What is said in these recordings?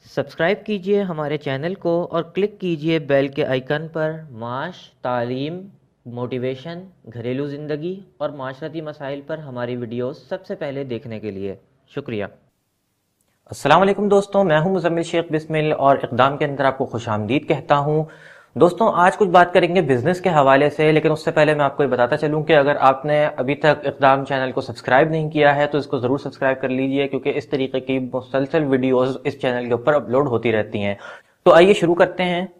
Subscribe कीजिए हमारे channel को और क्लिक कीजिए बेल के आइकन पर माश, तालीम, मोटिवेशन, घरेलू ज़िंदगी और माशरती मसाइल पर हमारी वीडियोस सबसे पहले देखने के लिए शुक्रिया। अस्सलाम वालेकुम दोस्तों, मैं हूं मुज़म्मिल शेख बिस्मिल और इक़दाम के अंदर आपको खुशामदीद कहता हूं। दोस्तों, आज कुछ बात करेंगे बिजनेस के हवाले से, लेकिन उससे पहले मैं आपको ये बताता चलूं कि अगर आपने अभी तक इक़दाम चैनल को सब्सक्राइब नहीं किया है तो इसको ज़रूर सब्सक्राइब कर लीजिए, क्योंकि इस तरीके की मुसलसल वीडियोस इस चैनल के ऊपर अपलोड होती रहती हैं। तो आइए शुरू करते हैं।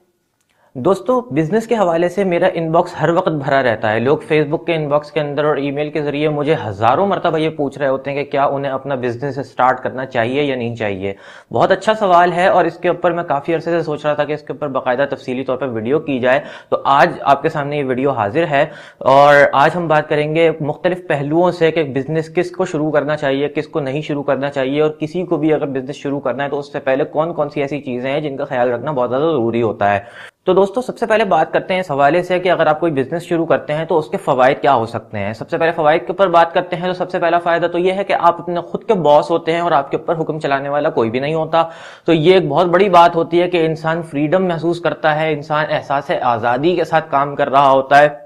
दोस्तों, बिजनेस के हवाले से मेरा इनबॉक्स हर वक्त भरा रहता है। लोग फेसबुक के इनबॉक्स के अंदर और ईमेल के जरिए मुझे हजारों मरतबा ये पूछ रहे होते हैं कि क्या उन्हें अपना बिजनेस स्टार्ट करना चाहिए या नहीं चाहिए। बहुत अच्छा सवाल है और इसके ऊपर मैं काफी अरसे से सोच रहा था कि इसके ऊपर बाकायदा तफसीली तौर पर वीडियो की जाए। तो आज आपके सामने ये वीडियो हाजिर है और आज हम बात करेंगे मुख्तलिफ पहलुओं से कि बिजनेस किसको शुरू करना चाहिए, किसको नहीं शुरू करना चाहिए, और किसी को भी अगर बिजनेस शुरू करना है तो उससे पहले कौन कौन सी ऐसी चीजें हैं जिनका ख्याल रखना बहुत ज्यादा जरूरी होता है। तो दोस्तों, सबसे पहले बात करते हैं इस हवाले से कि अगर आप कोई बिजनेस शुरू करते हैं तो उसके फवायद क्या हो सकते हैं। सबसे पहले फवायद के ऊपर बात करते हैं तो सबसे पहला फायदा तो यह है कि आप अपने खुद के बॉस होते हैं और आपके ऊपर हुक्म चलाने वाला कोई भी नहीं होता। तो ये एक बहुत बड़ी बात होती है कि इंसान फ्रीडम महसूस करता है, इंसान एहसास आजादी के साथ काम कर रहा होता है।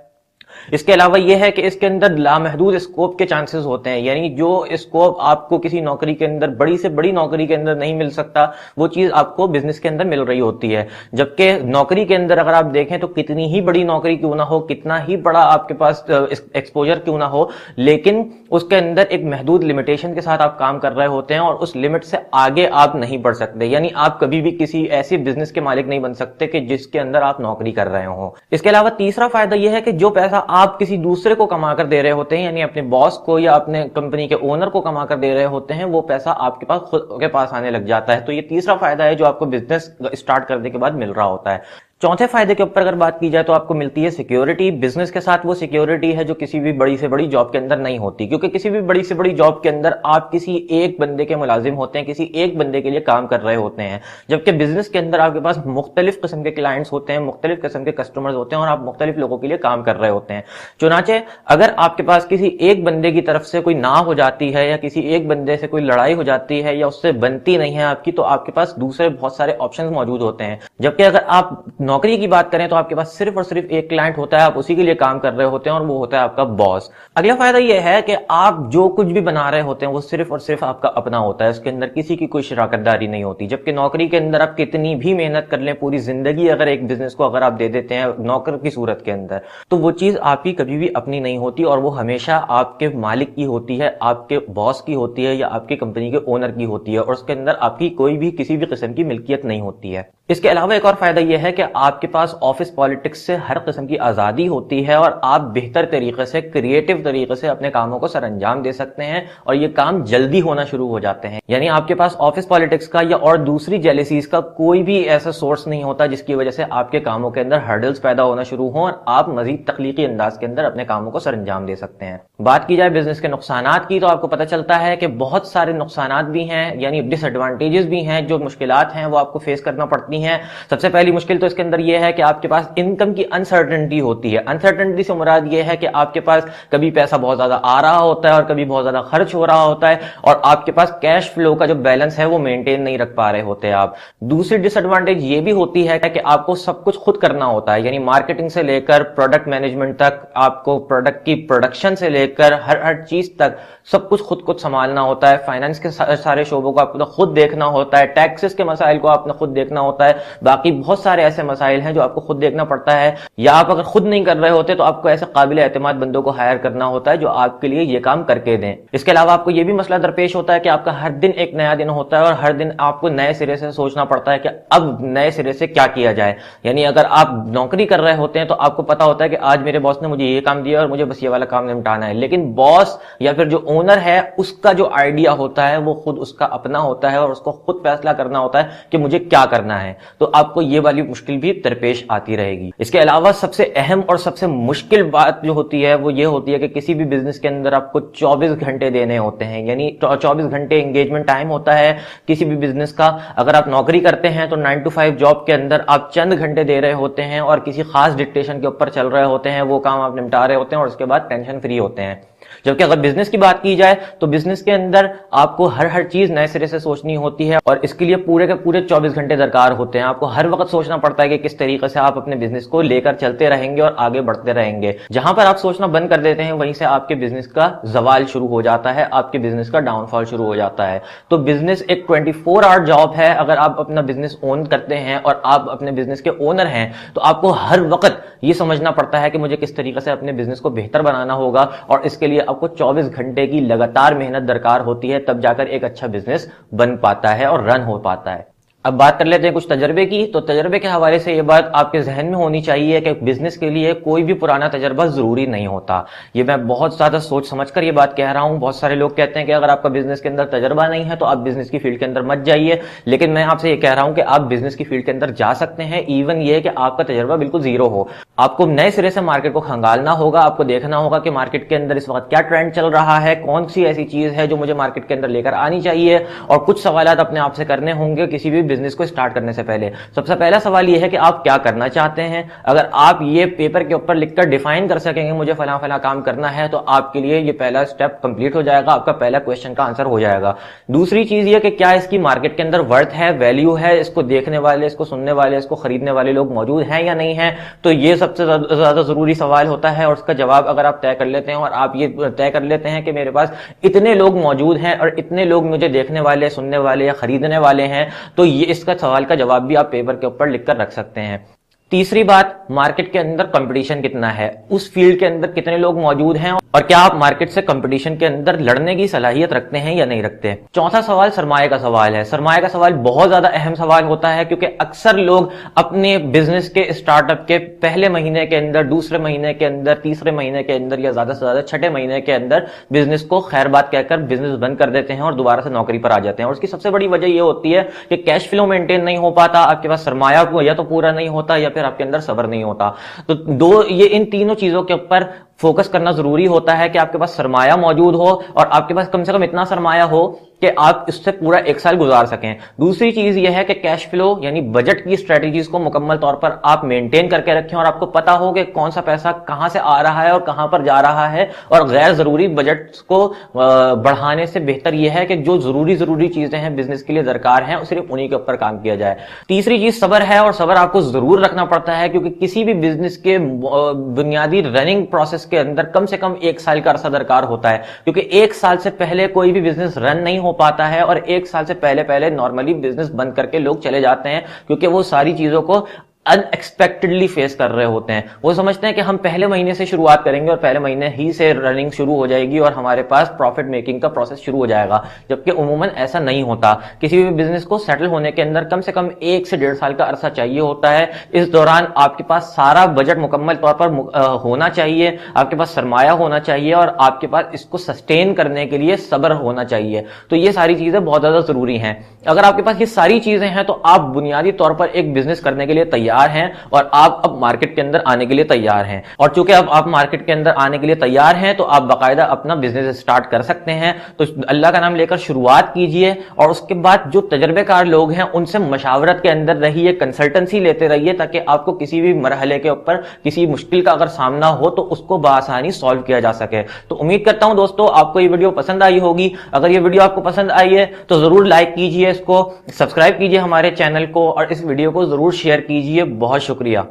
इसके अलावा यह है कि इसके अंदर लामहदूद स्कोप के चांसेस होते हैं, यानी जो स्कोप आपको किसी नौकरी के अंदर, बड़ी से बड़ी नौकरी के अंदर नहीं मिल सकता, वो चीज आपको बिजनेस के अंदर मिल रही होती है। जबकि नौकरी के अंदर अगर आप देखें तो कितनी ही बड़ी नौकरी क्यों ना हो, कितना ही बड़ा आपके पास एक्सपोजर क्यों ना हो, लेकिन उसके अंदर एक महदूद लिमिटेशन के साथ आप काम कर रहे होते हैं और उस लिमिट से आगे आप नहीं बढ़ सकते। यानी आप कभी भी किसी ऐसे बिजनेस के मालिक नहीं बन सकते कि जिसके अंदर आप नौकरी कर रहे हो। इसके अलावा तीसरा फायदा यह है कि जो पैसा आप किसी दूसरे को कमा कर दे रहे होते हैं, यानी अपने बॉस को या अपने कंपनी के ओनर को कमा कर दे रहे होते हैं, वो पैसा आपके पास खुद के पास आने लग जाता है। तो ये तीसरा फायदा है जो आपको बिजनेस स्टार्ट करने के बाद मिल रहा होता है। चौथे फायदे के ऊपर अगर बात की जाए तो आपको मिलती है सिक्योरिटी। बिजनेस के साथ वो सिक्योरिटी है जो किसी भी बड़ी से बड़ी जॉब के अंदर नहीं होती, क्योंकि किसी भी बड़ी से बड़ी जॉब के अंदर आप किसी एक बंदे के मुलाजिम होते हैं, किसी एक बंदे के लिए काम कर रहे होते हैं। जबकि बिजनेस के अंदर आपके पास मुख्तलिफ किस्म के क्लाइंट्स होते हैं, मुख्तलिफ किस्म के कस्टमर्स होते हैं और आप मुख्तलिफ लोगों के लिए काम कर रहे होते हैं। चुनाचे अगर आपके पास किसी एक बंदे की तरफ से कोई ना हो जाती है या किसी एक बंदे से कोई लड़ाई हो जाती है या उससे बनती नहीं है आपकी, तो आपके पास दूसरे बहुत सारे ऑप्शंस मौजूद होते हैं। जबकि अगर आप नौकरी की बात करें तो आपके पास सिर्फ और सिर्फ एक क्लाइंट होता है, आप उसी के लिए काम कर रहे होते हैं और वो होता है आपका बॉस। अगला फायदा यह है कि आप जो कुछ भी बना रहे होते हैं वो सिर्फ और सिर्फ आपका अपना होता है, उसके अंदर किसी की कोई शराकतदारी नहीं होती। जबकि नौकरी के अंदर आप कितनी भी मेहनत कर लें, पूरी जिंदगी अगर एक बिजनेस को अगर आप दे देते हैं नौकर की सूरत के अंदर, तो वो चीज आपकी कभी भी अपनी नहीं होती और वो हमेशा आपके मालिक की होती है, आपके बॉस की होती है या आपकी कंपनी के ओनर की होती है, और उसके अंदर आपकी कोई भी किसी भी किस्म की मिल्कियत नहीं होती है। इसके अलावा एक और फायदा यह है कि आपके पास ऑफिस पॉलिटिक्स से हर किस्म की आजादी होती है और आप बेहतर तरीके से, क्रिएटिव तरीके से अपने कामों को सरअंजाम दे सकते हैं और ये काम जल्दी होना शुरू हो जाते हैं। यानी आपके पास ऑफिस पॉलिटिक्स का या और दूसरी जेलेसीज का कोई भी ऐसा सोर्स नहीं होता जिसकी वजह से आपके कामों के अंदर हर्डल्स पैदा होना शुरू हो और आप मजीद तख्लीकी अंदाज के अंदर अपने कामों को सरअंजाम दे सकते हैं। बात की जाए बिजनेस के नुकसानात की तो आपको पता चलता है कि बहुत सारे नुकसानात भी हैं, यानी डिसएडवांटेजेस भी हैं, जो मुश्किलात हैं वो आपको फेस करना पड़ती हैं। सबसे पहली मुश्किल तो इसके अंदर यह है कि आपके पास इनकम की अनसर्टेनिटी होती है। अनसर्टेनिटी से मुराद यह है कि आपके पास कभी पैसा बहुत ज्यादा आ रहा होता है और कभी बहुत ज्यादा खर्च हो रहा होता है और आपके पास कैश फ्लो का जो बैलेंस है वो मेंटेन नहीं रख पा रहे होते आप। दूसरी डिसएडवांटेज ये भी होती है कि आपको सब कुछ खुद करना होता है, यानी मार्केटिंग से लेकर प्रोडक्ट मैनेजमेंट तक, आपको प्रोडक्ट की प्रोडक्शन से लेकर हर चीज तक सब कुछ खुद संभालना होता है। फाइनेंस के सारे शोबों को आपको खुद देखना होता है, टैक्सेस के मसाइल को आपने खुद देखना होता है, बाकी बहुत सारे ऐसे मसाइल हैं जो आपको खुद देखना पड़ता है। या आप अगर खुद नहीं कर रहे होते तो आपको ऐसे काबिल एतमाद बंदों को हायर करना होता है जो आपके लिए ये काम करके दें। इसके अलावा आपको ये भी मसला दरपेश होता है कि आपका हर दिन एक नया दिन होता है और हर दिन आपको नए सिरे से सोचना पड़ता है कि अब नए सिरे से क्या किया जाए। यानी अगर आप नौकरी कर रहे होते हैं तो आपको पता होता है कि आज मेरे बॉस ने मुझे ये काम दिया और मुझे बस ये वाला काम निपटाना है, लेकिन बॉस या फिर जो ओनर है उसका जो आइडिया होता है वो खुद उसका अपना होता है और उसको खुद फैसला करना होता है कि मुझे क्या करना है। तो आपको ये वाली मुश्किल भी दरपेश आती रहेगी। इसके अलावा सबसे अहम और सबसे मुश्किल बात जो होती है वो ये होती है कि किसी भी बिजनेस के अंदर आपको 24 घंटे देने होते हैं, यानी 24 घंटे एंगेजमेंट टाइम होता है किसी भी बिजनेस का। अगर आप नौकरी करते हैं तो 9 to 5 जॉब के अंदर आप चंद घंटे दे रहे होते हैं और किसी खास डिक्टेशन के ऊपर चल रहे होते हैं, वो काम आप निपटा रहे होते हैं और उसके बाद टेंशन फ्री होते हैं। जबकि अगर बिजनेस की बात की जाए तो बिजनेस के अंदर आपको हर चीज नए सिरे से सोचनी होती है और इसके लिए पूरे के पूरे 24 घंटे दरकार होते हैं। आपको हर वक्त सोचना पड़ता है कि किस तरीके से आप अपने बिजनेस को लेकर चलते रहेंगे और आगे बढ़ते रहेंगे। जहां पर आप सोचना बंद कर देते हैं वहीं से आपके बिजनेस का जवाल शुरू हो जाता है, आपके बिजनेस का डाउनफॉल शुरू हो जाता है। तो बिजनेस एक 24 आवर जॉब है। अगर आप अपना बिजनेस ओन करते हैं और आप अपने बिजनेस के ओनर हैं तो आपको हर वक्त ये समझना पड़ता है कि मुझे किस तरीके से अपने बिजनेस को बेहतर बनाना होगा और इसके लिए आपको 24 घंटे की लगातार मेहनत दरकार होती है, तब जाकर एक अच्छा बिजनेस बन पाता है और रन हो पाता है। अब बात कर लेते हैं कुछ तजर्बे की। तो तजर्बे के हवाले से ये बात आपके जहन में होनी चाहिए कि बिजनेस के लिए कोई भी पुराना तजर्बा जरूरी नहीं होता। ये मैं बहुत ज्यादा सोच समझकर ये बात कह रहा हूं। बहुत सारे लोग कहते हैं कि अगर आपका बिजनेस के अंदर तजर्बा नहीं है तो आप बिजनेस की फील्ड के अंदर मत जाइए, लेकिन मैं आपसे ये कह रहा हूं कि आप बिजनेस की फील्ड के अंदर जा सकते हैं। इवन ये कि आपका तजर्बा बिल्कुल जीरो हो, आपको नए सिरे से मार्केट को खंगालना होगा। आपको देखना होगा कि मार्केट के अंदर इस वक्त क्या ट्रेंड चल रहा है, कौन सी ऐसी चीज है जो मुझे मार्केट के अंदर लेकर आनी चाहिए, और कुछ सवाल अपने आप से करने होंगे किसी भी बिजनेस को स्टार्ट करने से पहले। सबसे पहला सवाल यह है कि आप क्या करना चाहते हैं। अगर आप ये पेपर के ऊपर लिखकर डिफाइन कर सकेंगे मुझे फला फला काम करना है, तो आपके लिए ये पहला स्टेप कंप्लीट हो जाएगा, आपका पहला क्वेश्चन का आंसर हो जाएगा। दूसरी चीज ये कि क्या इसकी मार्केट के अंदर वर्थ है, वैल्यू है, इसको देखने वाले, इसको सुनने वाले, इसको खरीदने वाले लोग मौजूद हैं या नहीं है। तो ये सबसे ज्यादा जरूरी सवाल होता है और उसका जवाब अगर आप तय कर लेते हैं और आप ये तय कर लेते हैं कि मेरे पास इतने लोग मौजूद हैं और इतने लोग मुझे देखने वाले, सुनने वाले या खरीदने वाले हैं, तो ये इसका सवाल का जवाब भी आप पेपर के ऊपर लिखकर रख सकते हैं। तीसरी बात, मार्केट के अंदर कंपटीशन कितना है, उस फील्ड के अंदर कितने लोग मौजूद हैं और क्या आप मार्केट से कंपटीशन के अंदर लड़ने की सलाहियत रखते हैं या नहीं रखते। चौथा सवाल सरमाए का सवाल है। सरमाए का सवाल बहुत ज्यादा अहम सवाल होता है क्योंकि अक्सर लोग अपने बिजनेस के स्टार्टअप के पहले महीने के अंदर, दूसरे महीने के अंदर, तीसरे महीने के अंदर या ज्यादा से ज्यादा छठे महीने के अंदर बिजनेस को खैर बात कहकर बिजनेस बंद कर देते हैं और दोबारा से नौकरी पर आ जाते हैं। और उसकी सबसे बड़ी वजह यह होती है कि कैश फ्लो मेंटेन नहीं हो पाता, आपके पास सरमाया या तो पूरा नहीं होता या फिर आपके अंदर सब्र नहीं होता। तो इन तीनों चीजों के ऊपर फोकस करना जरूरी होता है कि आपके पास सरमाया मौजूद हो और आपके पास कम से कम इतना सरमाया हो कि आप इससे पूरा एक साल गुजार सकें। दूसरी चीज यह है कि कैश फ्लो यानी बजट की स्ट्रेटजीज को मुकम्मल तौर पर आप मेंटेन करके रखें और आपको पता हो कि कौन सा पैसा कहां से आ रहा है और कहां पर जा रहा है। और गैर जरूरी बजट को बढ़ाने से बेहतर यह है कि जो जरूरी चीजें हैं बिजनेस के लिए दरकार हैं सिर्फ उन्हीं के ऊपर काम किया जाए। तीसरी चीज सब्र है और सब्र आपको जरूर रखना पड़ता है क्योंकि किसी भी बिजनेस के बुनियादी रनिंग प्रोसेस के अंदर कम से कम एक साल का अरसा दरकार होता है, क्योंकि एक साल से पहले कोई भी बिजनेस रन नहीं हो पाता है और एक साल से पहले नॉर्मली बिजनेस बंद करके लोग चले जाते हैं क्योंकि वो सारी चीजों को अनएक्सपेक्टेडली फेस कर रहे होते हैं। वो समझते हैं कि हम पहले महीने से शुरुआत करेंगे और पहले महीने ही से रनिंग शुरू हो जाएगी और हमारे पास प्रॉफिट मेकिंग का प्रोसेस शुरू हो जाएगा, जबकि उमूमन ऐसा नहीं होता। किसी भी बिजनेस को सेटल होने के अंदर कम से कम 1 से 1.5 साल का अरसा चाहिए होता है। इस दौरान आपके पास सारा बजट मुकम्मल तौर पर होना चाहिए, आपके पास सरमाया होना चाहिए और आपके पास इसको सस्टेन करने के लिए सब्र होना चाहिए। तो ये सारी चीजें बहुत ज्यादा जरूरी हैं। अगर आपके पास ये सारी चीजें हैं तो आप बुनियादी तौर पर एक बिजनेस करने के लिए तैयार हैं और आप अब मार्केट के अंदर आने के लिए तैयार हैं। और चूंकि अब आप मार्केट के अंदर आने के लिए तैयार हैं तो आप बाकायदा अपना बिजनेस स्टार्ट कर सकते हैं। तो अल्लाह का नाम लेकर शुरुआत कीजिए और उसके बाद जो तजर्बेकार लोग हैं उनसे मशावरत के अंदर रहिए, कंसल्टेंसी लेते रहिए ताकि आपको किसी भी मरहले के ऊपर किसी मुश्किल का अगर सामना हो तो उसको बआसानी सॉल्व किया जा सके। तो उम्मीद करता हूं दोस्तों आपको ये वीडियो पसंद आई होगी। अगर ये वीडियो आपको पसंद आई है तो जरूर लाइक कीजिए, इसको सब्सक्राइब कीजिए हमारे चैनल को और इस वीडियो को जरूर शेयर कीजिए। बहुत शुक्रिया।